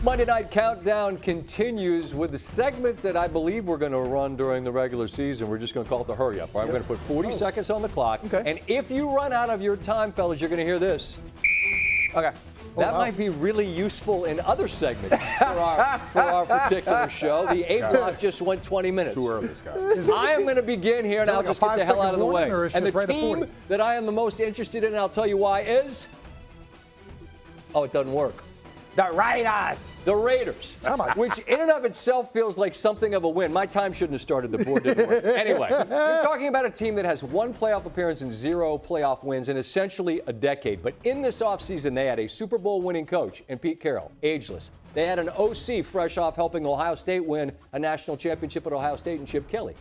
Monday Night Countdown continues with the segment that I believe we're going to run during the regular season. We're just going to call it the hurry up. All right, we're going to put 40 seconds on the clock. Okay. And if you run out of your time, fellas, you're going to hear this. Okay. That might be really useful in other segments for our particular show. The A block just went 20 minutes. Too early, Scott. I am going to be getting here, and I'll just get the hell out of the way. And the team that I am the most interested in, and I'll tell you why, is... Oh, it doesn't work. The Raiders. The Raiders, which in and of itself feels like something of a win. My time shouldn't have started. The board didn't work. Anyway, we're talking about a team that has 1 playoff appearance and 0 playoff wins in essentially a decade. But in this offseason, they had a Super Bowl winning coach in Pete Carroll, ageless. They had an OC fresh off helping Ohio State win a national championship at Ohio State and Chip Kelly.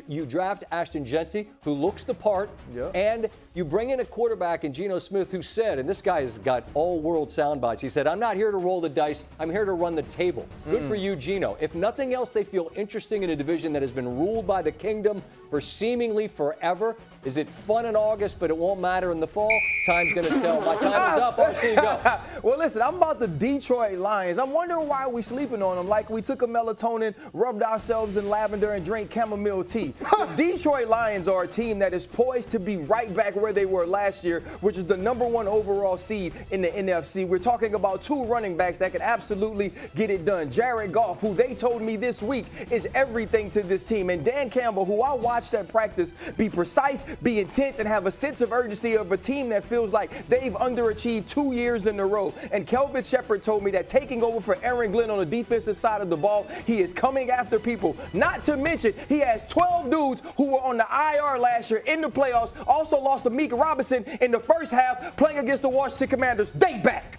You draft Ashton Jeanty, who looks the part, and you bring in a quarterback in Geno Smith who said, and this guy has got all-world sound bites, he said, I'm not here to roll the dice, I'm here to run the table. Good for you, Geno. If nothing else, they feel interesting in a division that has been ruled by the kingdom for seemingly forever. Is it fun in August, but it won't matter in the fall? Time's going to tell. My time is up. I'll see you go. Well, listen, I'm about the Detroit Lions. I'm wondering why we sleeping on them like we took a melatonin, rubbed ourselves in lavender, and drank chamomile tea. The Detroit Lions are a team that is poised to be right back where they were last year, which is the #1 overall seed in the NFC. We're talking about 2 running backs that can absolutely get it done. Jared Goff, who they told me this week is everything to this team, and Dan Campbell, who I watched at practice be precise, be intense, and have a sense of urgency of a team that feels like they've underachieved 2 years in a row. And Kelvin Shepard told me that taking over for Aaron Glenn on the defensive side of the ball, he is coming after people. Not to mention, he has 12 dudes who were on the IR last year in the playoffs, also lost Amika Robinson in the first half playing against the Washington Commanders. They back.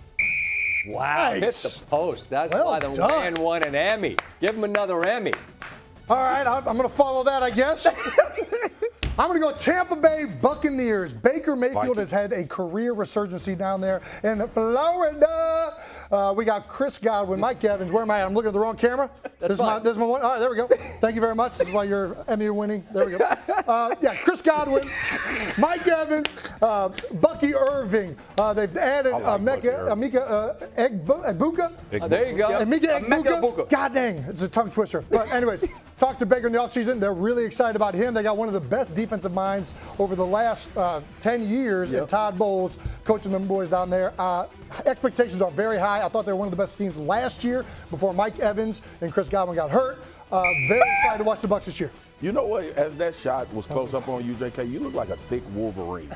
Wow, hit the post. That's why the man won an Emmy. Give him another Emmy. All right, I'm going to follow that, I guess. I'm going to go Tampa Bay Buccaneers. Baker Mayfield has had a career resurgency down there in Florida. We got Chris Godwin, Mike Evans. Where am I at? I'm looking at the wrong camera. This is my one. All right, there we go. Thank you very much. This is why you're Emmy winning. There we go. Chris Godwin, Mike Evans, Bucky Irving. They've added Emeka Egbuka. There you go. Emeka Egbuka. God dang, it's a tongue twister. But anyways, talked to Baker in the offseason. They're really excited about him. They got one of the best defensive minds over the last 10 years, and Todd Bowles coaching them boys down there. Expectations are very high. I thought they were one of the best teams last year before Mike Evans and Chris Godwin got hurt. Very excited to watch the Bucs this year. You know what? As that shot was close up on you, JK, you look like a thick Wolverine.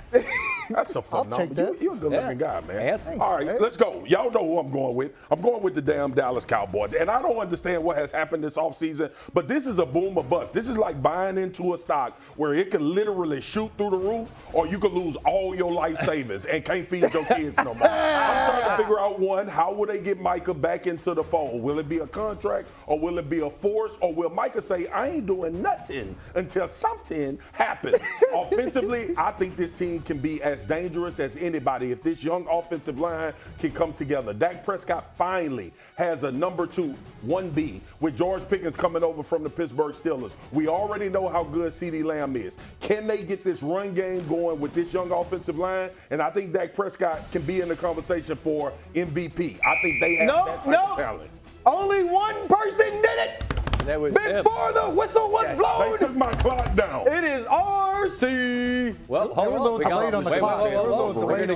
That's a phenomenal. I'll take that. You're a good-looking guy, man. Thanks, all right, let's go. Y'all know who I'm going with. I'm going with the damn Dallas Cowboys. And I don't understand what has happened this offseason, but this is a boom or bust. This is like buying into a stock where it can literally shoot through the roof, or you could lose all your life savings and can't feed your kids no more. I'm trying to figure out, one, how will they get Micah back into the fold? Will it be a contract, or will it be a force, or will Micah say, I ain't doing nothing until something happens? Offensively, I think this team can be as dangerous as anybody if this young offensive line can come together. Dak Prescott finally has a number 2, 1B, with George Pickens coming over from the Pittsburgh Steelers. We already know how good CeeDee Lamb is. Can they get this run game going with this young offensive line? And I think Dak Prescott can be in the conversation for MVP. I think they have that type of talent. Only one person did it. That was before the whistle was blown. They took my clock down. It is RC. Well, hold on. We're going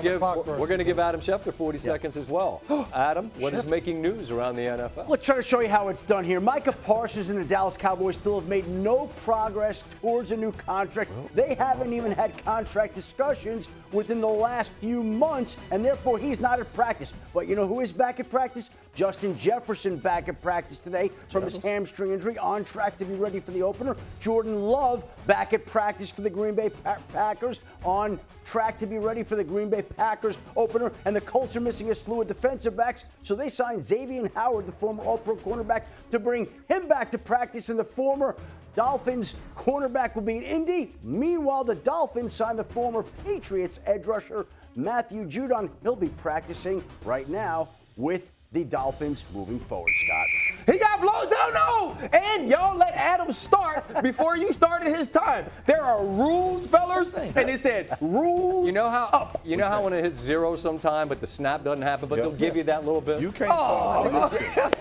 to give Adam Schefter 40 seconds as well. Adam, what is making news around the NFL? Let's try to show you how it's done here. Micah Parsons and the Dallas Cowboys still have made no progress towards a new contract. They haven't even had contract discussions within the last few months, and therefore he's not at practice. But you know who is back at practice? Justin Jefferson back at practice today from his hamstring injury, on track to be ready for the opener. Jordan Love back at practice for the Green Bay Packers, on track to be ready for the Green Bay Packers opener. And the Colts are missing a slew of defensive backs, so they signed Xavier Howard, the former All-Pro cornerback, to bring him back to practice. And the former Dolphins cornerback will be in Indy. Meanwhile, the Dolphins signed the former Patriots edge rusher Matthew Judon. He'll be practicing right now with the Dolphins moving forward, Scott? He got blown down, no! And y'all let Adam start before you started his time. There are rules, fellas, and it said rules. You know how when it hits zero sometime, but the snap doesn't happen, but they'll give you that little bit. You can't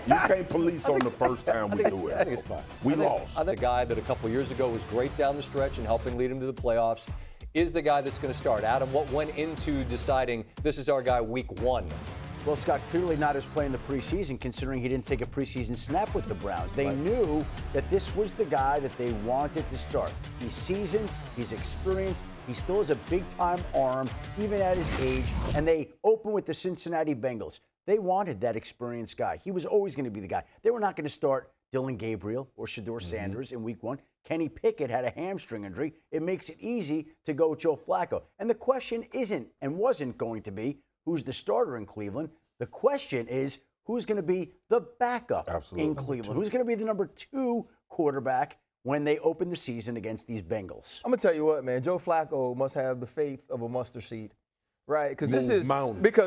you can't police on the first time we do it. I think it's fine. We lost. I think the guy that a couple years ago was great down the stretch and helping lead him to the playoffs is the guy that's going to start. Adam, what went into deciding this is our guy week 1? Well, Scott, clearly not as playing the preseason, considering he didn't take a preseason snap with the Browns. They knew that this was the guy that they wanted to start. He's seasoned, he's experienced, he still has a big-time arm, even at his age, and they open with the Cincinnati Bengals. They wanted that experienced guy. He was always going to be the guy. They were not going to start Dylan Gabriel or Shedeur Sanders in week 1. Kenny Pickett had a hamstring injury. It makes it easy to go with Joe Flacco. And the question isn't and wasn't going to be, who's the starter in Cleveland? The question is, who's going to be the backup in Cleveland? Who's going to be the number 2 quarterback when they open the season against these Bengals? I'm going to tell you what, man. Joe Flacco must have the faith of a mustard seed, right? Because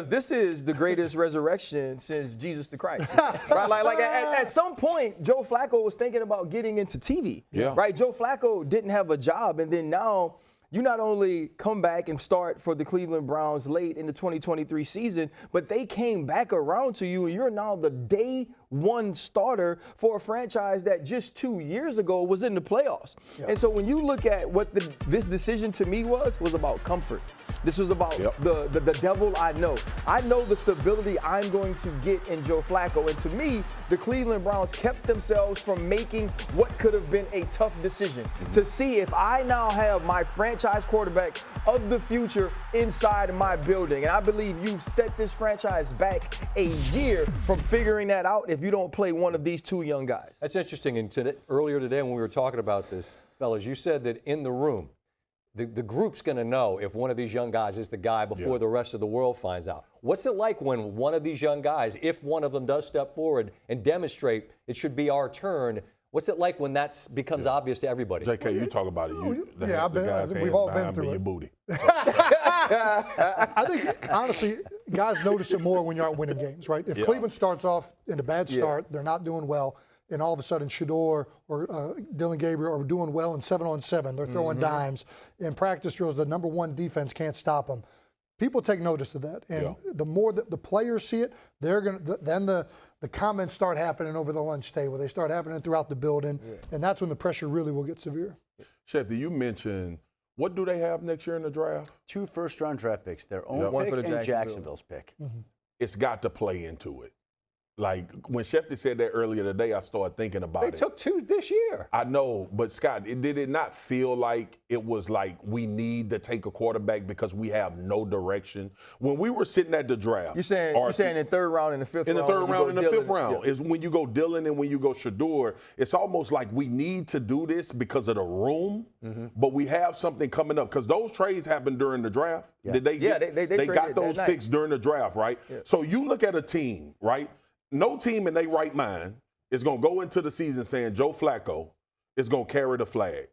this is the greatest resurrection since Jesus the Christ, right? Like at some point, Joe Flacco was thinking about getting into TV, right? Joe Flacco didn't have a job, and then now you not only come back and start for the Cleveland Browns late in the 2023 season, but they came back around to you, and you're now the day 1 starter for a franchise that just 2 years ago was in the playoffs. And so when you look at what this decision to me was about comfort. This was about the devil I know. I know the stability I'm going to get in Joe Flacco. And to me, the Cleveland Browns kept themselves from making what could have been a tough decision to see if I now have my franchise quarterback of the future inside my building. And I believe you've set this franchise back a year from figuring that out if you don't play one of these 2 young guys. That's interesting. And earlier today when we were talking about this, fellas, you said that in the room, the group's going to know if one of these young guys is the guy before the rest of the world finds out. What's it like when one of these young guys, if one of them does step forward and demonstrate it should be our turn, what's it like when that becomes obvious to everybody? JK, you talk about it. We've all been through it. Your booty. I think, honestly, guys notice it more when you're out winning games, right? If Cleveland starts off in a bad start, they're not doing well, and all of a sudden Shedeur or Dylan Gabriel are doing well in 7-on-7. They're throwing dimes. In practice drills, the number 1 defense can't stop them. People take notice of that. And the more that the players see it, then the comments start happening over the lunch table. They start happening throughout the building, and that's when the pressure really will get severe. Schefter, you mentioned, what do they have next year in the draft? 2 first-round draft picks, their own One pick for the and Jacksonville's pick. It's got to play into it. Like, when Schefter said that earlier today, I started thinking about it. They took 2 this year. I know, but Scott, did it not feel like it was like we need to take a quarterback because we have no direction? When we were sitting at the draft. You're saying in the 3rd round and the 5th round? In the 3rd round and the 5th round is when you go Dylan and when you go Shedeur. It's almost like we need to do this because of the room, but we have something coming up. Because those trades happened during the draft. Did they? They got those picks during the draft, right? Yeah. So you look at a team, right? No team in their right mind is going to go into the season saying Joe Flacco is going to carry the flag.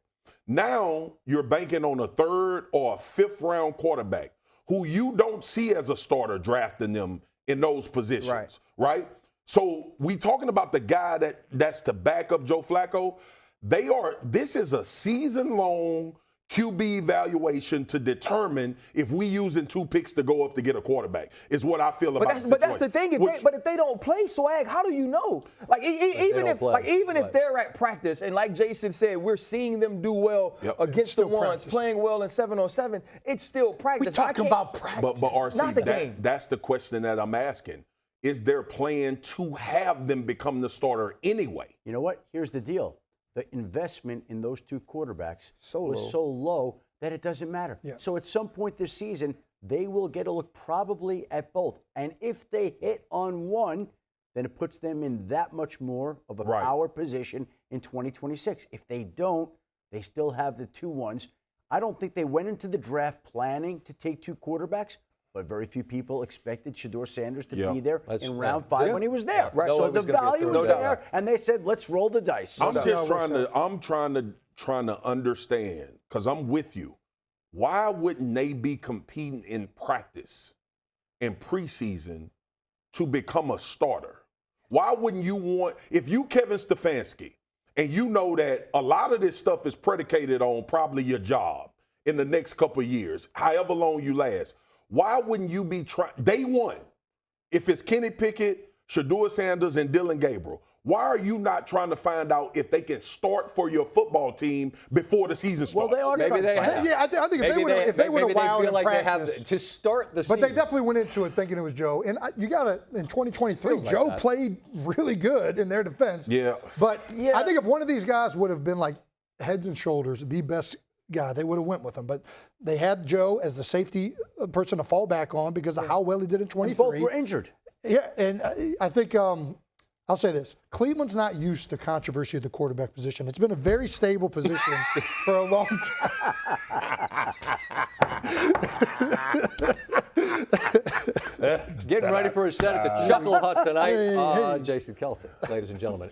Now you're banking on a 3rd or a 5th round quarterback who you don't see as a starter drafting them in those positions, right? So we talking about the guy that's to back up Joe Flacco. This is a season-long QB evaluation to determine if we using 2 picks to go up to get a quarterback is what I feel about the situation. But that's the thing. If they don't play, Swag, how do you know? Like even if they're at practice and like Jason said, we're seeing them do well against the ones playing well in 7-on-7. It's still practice. We're talking about practice. But RC, not the game. That's the question that I'm asking. Is their plan to have them become the starter anyway? You know what? Here's the deal. The investment in those 2 quarterbacks was so low that it doesn't matter. Yeah. So at some point this season, they will get a look probably at both. And if they hit on one, then it puts them in that much more of a power position in 2026. If they don't, they still have the 2 ones. I don't think they went into the draft planning to take 2 quarterbacks, but very few people expected Shedeur Sanders to be there in round 5 when he was there. Right. So the value was there, and they said, let's roll the dice. I'm trying to understand, because I'm with you. Why wouldn't they be competing in practice and preseason to become a starter? Why wouldn't you want, if you Kevin Stefanski, and you know that a lot of this stuff is predicated on probably your job in the next couple of years, however long you last, why wouldn't you be trying, day one, if it's Kenny Pickett, Shedeur Sanders, and Dylan Gabriel, why are you not trying to find out if they can start for your football team before the season starts? Well, they are. Maybe they have. Yeah, I think if they would have wowed feel in like practice, they have to start the season. but they definitely went into it thinking it was Joe. And you got to, in 2023, Feels like Joe that. played really good in their defense. Yeah. But I think if one of these guys would have been like heads and shoulders the best guy, they would have went with him. But they had Joe as the safety person to fall back on because of how well he did in 23. Both were injured. Yeah, and I think I'll say this. Cleveland's not used to controversy at the quarterback position. It's been a very stable position for a long time. Getting ready for a set at the Chuckle Hut tonight. Jason Kelce, ladies and gentlemen.